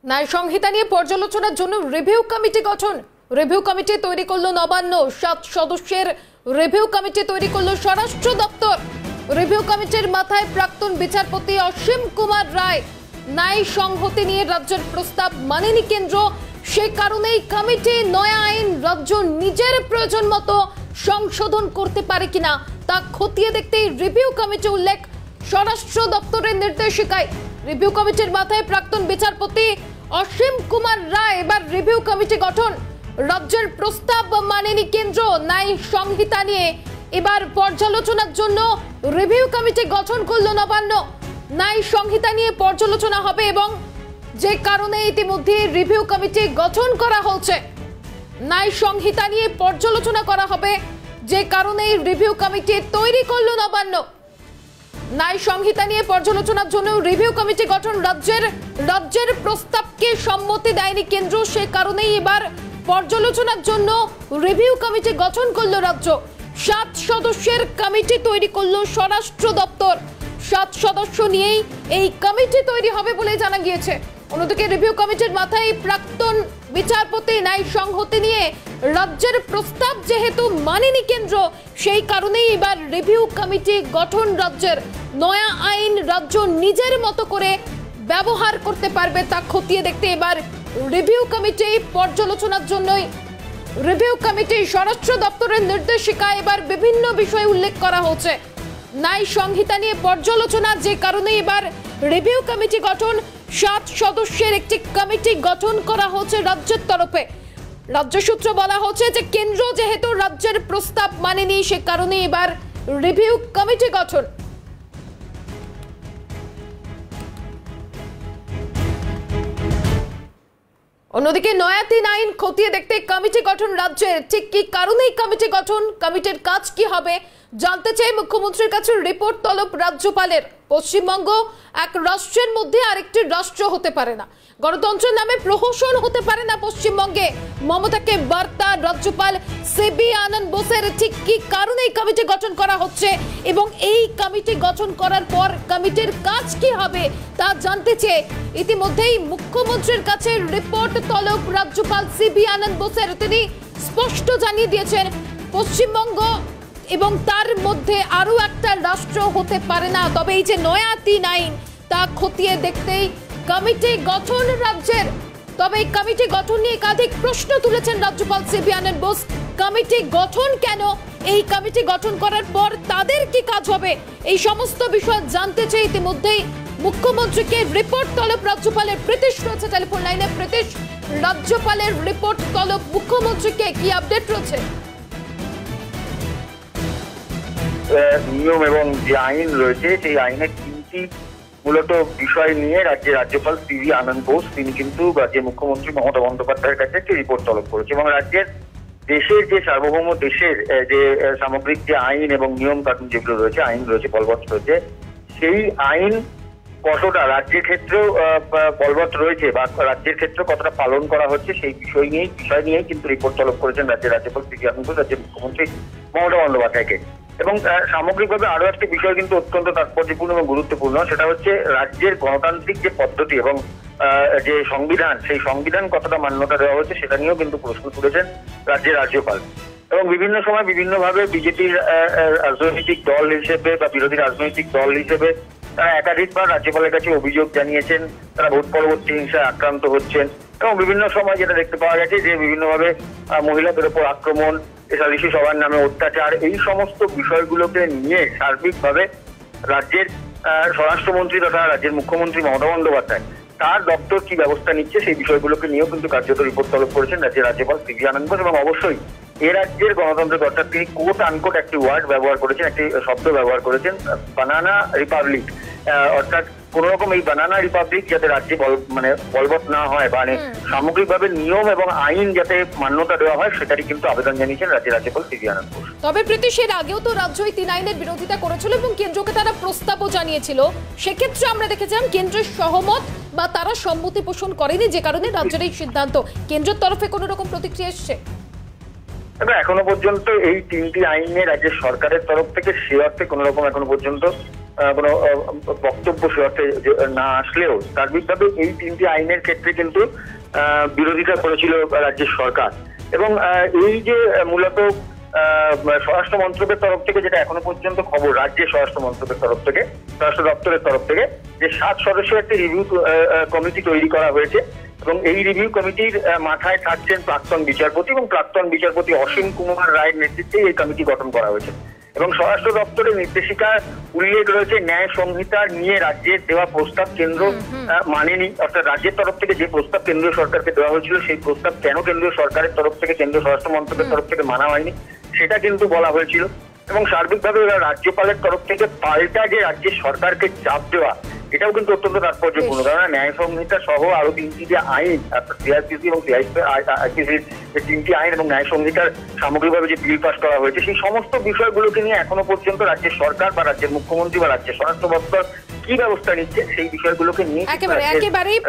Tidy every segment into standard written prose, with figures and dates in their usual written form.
ন্যায় সংহিতা নিয়ে পর্যালোচনার জন্য রিভিউ কমিটি গঠন। রিভিউ কমিটি তৈরি করলো নবান্ন। 7 সদস্যের রিভিউ কমিটি তৈরি করলো স্বরাষ্ট্র দপ্তর। রিভিউ কমিটির মাথায় প্রাক্তন বিচারপতি অসীম কুমার রায়। ন্যায় সংহতি নিয়ে রাজ্যের প্রস্তাব মানেনি কেন্দ্র, সেই কারণেই কমিটি নয়া আইন রাজ্য নিজের প্রয়োজন মতো সংশোধন করতে পারে কিনা তা খতিয়ে দেখতেই রিভিউ কমিটি উল্লেখ স্বরাষ্ট্র দপ্তরের নির্দেশিকায়। রিভিউ কমিটির মাথায় প্রাক্তন বিচারপতি অসীম কুমার রায়। এবার রিভিউ কমিটি গঠন। রাজ্যের প্রস্তাব মানেনি কেন্দ্র, ন্যায় সংহিতা নিয়ে এবার পর্যালোচনার জন্য রিভিউ কমিটি গঠন করলো নবান্ন। ন্যায় সংহিতা নিয়ে পর্যালোচনা হবে এবং যে কারণে ইতিমধ্যে রিভিউ কমিটি গঠন করা হচ্ছে। ন্যায় সংহিতা নিয়ে পর্যালোচনা করা হবে, যে কারণে রিভিউ কমিটি তৈরি করলো নবান্ন। ন্যায় সংহিতা নিয়ে পর্যালোচনার জন্য রিভিউ কমিটি গঠন। রাজ্যের প্রস্তাবকে সম্মতি দেয়নি কেন্দ্র, সে কারণেই এবার পর্যালোচনার জন্য রিভিউ কমিটি গঠন করলো রাজ্য। 7 সদস্যের কমিটি তৈরি করলো স্বরাষ্ট্র দপ্তর। 7 সদস্য নিয়েই এই কমিটি তৈরি হবে বলে জানা গিয়েছে। অন্যদিকে রিভিউ কমিটির মাথায় প্রাক্তন বিচারপতি। ন্যায় সংহতি নিয়ে রাজ্যের প্রস্তাব যেহেতু মানেনি কেন্দ্র, সেই কারণেই এবার রিভিউ কমিটি গঠন। রাজ্যের নয়া আইন রাজ্য নিজের মতো করে ব্যবহার করতে পারবে তা খতিয়ে দেখতে এবার রিভিউ কমিটি পর্যালোচনার জন্যই রিভিউ কমিটি স্বরাষ্ট্র দপ্তরের নির্দেশিকা। এবার বিভিন্ন বিষয় উল্লেখ করা হচ্ছে। ন্যায় সংহিতা নিয়ে পর্যালোচনা, যে কারণে এবার রিভিউ কমিটি গঠন। 7 সদস্যের একটি কমিটি গঠন করা হচ্ছে রাজ্যের তরফে। রাজ্য সূত্র বলা হচ্ছে যে কেন্দ্র যেহেতু রাজ্যের প্রস্তাব মানেনি, সে কারণে এবার রিভিউ কমিটি গঠন। অন্যদিকে নয়া 3 আইন খতিয়ে দেখতে কমিটি গঠন রাজ্যের। ঠিক কি কারণে কমিটি গঠন, কমিটির কাজ কি হবে জানতে চাই মুখ্যমন্ত্রীর কাছে রিপোর্ট তলব রাজ্যপালের। পশ্চিমবঙ্গ এক রাষ্ট্রের মধ্যে আরেকটি রাষ্ট্র হতে পারে না, গণতন্ত্রের নামে প্রহসন হতে পারে না পশ্চিমবঙ্গে। মমতাকে বার্তা রাজ্যপাল সিবি আনন্দ বোসের। ঠিক কি কারণে এই কমিটি গঠন করা হচ্ছে এবং এই কমিটি গঠন করার পর কমিটির কাজ কি হবে তা জানতে চেয়ে ইতিমধ্যেই মুখ্যমন্ত্রীর কাছে রিপোর্ট তলব রাজ্যপাল সিবি আনন্দ বোসের। তিনি স্পষ্ট জানিয়ে দিয়েছেন পশ্চিমবঙ্গ এবং তার মধ্যে আরো একটা রাষ্ট্র হতে পারে না। তবে এই যে নয়া 3 আইন তা খতিয়ে দেখতেই কমিটি গঠন রাজ্যের। তবে এই কমিটি গঠন নিয়ে একাধিক প্রশ্ন তুলেছেন রাজ্যপাল সিবি আনন্দ বোস। কমিটি গঠন কেন, এই কমিটি গঠন করার পর তাদের কি কাজ হবে, এই সমস্ত বিষয় জানতে চেয়ে ইতিমধ্যেই মুখ্যমন্ত্রীকে রিপোর্ট তলব রাজ্যপালের। প্রীতিশ রয়েছে টেলিফোন লাইনে। প্রীতিশ, রাজ্যপালের রিপোর্ট তলব মুখ্যমন্ত্রীকে, কি আপডেট রয়েছে? নিয়ম এবং যে আইন রয়েছে সেই আইনের 3টি মূলত বিষয় নিয়ে রাজ্যপাল সিবি আনন্দ বোস তিনি কিন্তু রাজ্যের মুখ্যমন্ত্রী মমতা বন্দ্যোপাধ্যায়ের কাছে একটি রিপোর্ট তলব করেছে এবং দেশের যে সার্বভৌম দেশের যে সামগ্রিক যে আইন এবং নিয়ম কানুন যেগুলো রয়েছে, আইন রয়েছে, বলবৎ রয়েছে, সেই আইন কতটা রাজ্যের ক্ষেত্রেও বলবৎ রয়েছে বা রাজ্যের ক্ষেত্রে কতটা পালন করা হচ্ছে সেই বিষয় নিয়েই কিন্তু রিপোর্ট তলব করেছেন রাজ্যপাল সিবি আনন্দ বোস রাজ্যের মুখ্যমন্ত্রী মমতা বন্দ্যোপাধ্যায়কে। এবং সামগ্রিকভাবে আরো একটা বিষয় কিন্তু অত্যন্ত তাৎপর্যপূর্ণ এবং গুরুত্বপূর্ণ, সেটা হচ্ছে রাজ্যের গণতান্ত্রিক যে পদ্ধতি এবং যে সংবিধান, সেই সংবিধান কতটা মান্যতা দেওয়া হচ্ছে সেটা নিয়েও কিন্তু প্রশ্ন তুলেছেন রাজ্যের রাজ্যপাল। এবং বিভিন্ন সময় বিভিন্নভাবে বিজেপির রাজনৈতিক দল হিসেবে বা বিরোধী রাজনৈতিক দল হিসেবে তারা একাধিকবার রাজ্যপালের কাছে অভিযোগ জানিয়েছেন, তারা ভোট পরবর্তী হিংসায় আক্রান্ত হচ্ছেন এবং বিভিন্ন সময় যেটা দেখতে পাওয়া গেছে যে বিভিন্নভাবে মহিলাদের উপর আক্রমণ, সালিশি সভার নামে অত্যাচার, এই সমস্ত বিষয়গুলোকে নিয়ে সার্বিকভাবে রাজ্যের স্বরাষ্ট্রমন্ত্রী তথা রাজ্যের মুখ্যমন্ত্রী মমতা বন্দ্যোপাধ্যায় তার দপ্তর কি ব্যবস্থা নিচ্ছে সেই বিষয়গুলোকে নিয়েও কিন্তু কার্যত রিপোর্ট তলব করেছেন রাজ্যপাল সিবি আনন্দ বোস। এবং অবশ্যই এ রাজ্যের গণতন্ত্রের অর্থাৎ তিনি কোট আনকোট একটি ওয়ার্ড ব্যবহার করেছেন, একটি শব্দ ব্যবহার করেছেন, বানানা রিপাবলিক। অর্থাৎ কোন রকম এই বানানা রিপাবলিক যাতে রাজ্যে বলবৎ না হয় বা সামগ্রিকভাবে নিয়ম এবং আইন যাতে মান্যতা দেওয়া হয় সেটারই কিন্তু আবেদন জানিয়েছেন রাজ্যপাল সিবি আনন্দ বোস। তবে প্রীতিশ, এর আগেও তো রাজ্য এই 3 আইনের বিরোধিতা করেছিল এবং কেন্দ্রকে তারা প্রস্তাবও জানিয়েছিল। সেক্ষেত্রে আমরা দেখেছিলাম কেন্দ্রের সহমত বা তারা সম্মতি পোষণ করেনি, যে কারণে রাজ্যের এই সিদ্ধান্ত। কেন্দ্রের তরফে কোন রকম প্রতিক্রিয়া এসছে? এখনো পর্যন্ত এই 3টি আইনে রাজ্যের সরকারের তরফ থেকে সে অর্থে কোন রকম এখনো পর্যন্ত কোনো বক্তব্য সে অর্থে না আসলেও সার্বিকভাবে এই তিনটি আইনের ক্ষেত্রে কিন্তু বিরোধিতা করেছিল রাজ্যের সরকার। এবং এই যে মূলত স্বরাষ্ট্র মন্ত্রকের তরফ থেকে যেটা এখনো পর্যন্ত খবর, রাজ্যের স্বরাষ্ট্র মন্ত্রকের তরফ থেকে, স্বরাষ্ট্র দপ্তরের তরফ থেকে, যে 7 সদস্যের একটি রিভিউ কমিটি তৈরি করা হয়েছে এবং এই রিভিউ কমিটির মাথায় থাকছেন প্রাক্তন বিচারপতি এবং প্রাক্তন বিচারপতি অসীম কুমার রায়ের নেতৃত্বে এই কমিটি গঠন করা হয়েছে। এবং স্বরাষ্ট্র দপ্তরের নির্দেশিকা উল্লেখ রয়েছে ন্যায় সংহিতা নিয়ে রাজ্যের দেওয়া প্রস্তাব কেন্দ্র মানেনি, অর্থাৎ রাজ্যের তরফ থেকে যে প্রস্তাব কেন্দ্রীয় সরকারকে দেওয়া হয়েছিল সেই প্রস্তাব কেন কেন্দ্রীয় সরকারের তরফ থেকে, কেন্দ্রীয় স্বরাষ্ট্র মন্ত্রকের তরফ থেকে মানা হয়নি সেটা কিন্তু বলা হয়েছিল। এবং সার্বিকভাবে রাজ্যপালের তরফ থেকে পাল্টা যে রাজ্যের সরকারকে চাপ দেওয়া, এটাও কিন্তু অত্যন্ত তাৎপর্যপূর্ণ। কারণ ন্যায় সংহিতা সহ আরো 3টি যে আইন, সিআরপিসি এবং আইপিসির যে 3টি আইন এবং ন্যায় সংহিতার সামগ্রিকভাবে যে বিল পাস করা হয়েছে, সেই সমস্ত বিষয়গুলোকে নিয়ে এখনো পর্যন্ত রাজ্যের সরকার বা রাজ্যের মুখ্যমন্ত্রী বা রাজ্যের স্বরাষ্ট্র দপ্তর কি ব্যবস্থা নিচ্ছে সেই বিষয়গুলোকে নিয়ে একেবারেই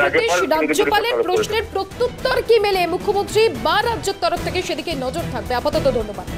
রাজ্যপালের প্রশ্নের প্রত্যুত্তর কি মেলে মুখ্যমন্ত্রী বা রাজ্যের তরফ থেকে সেদিকে নজর থাকবে। আপাতত ধন্যবাদ।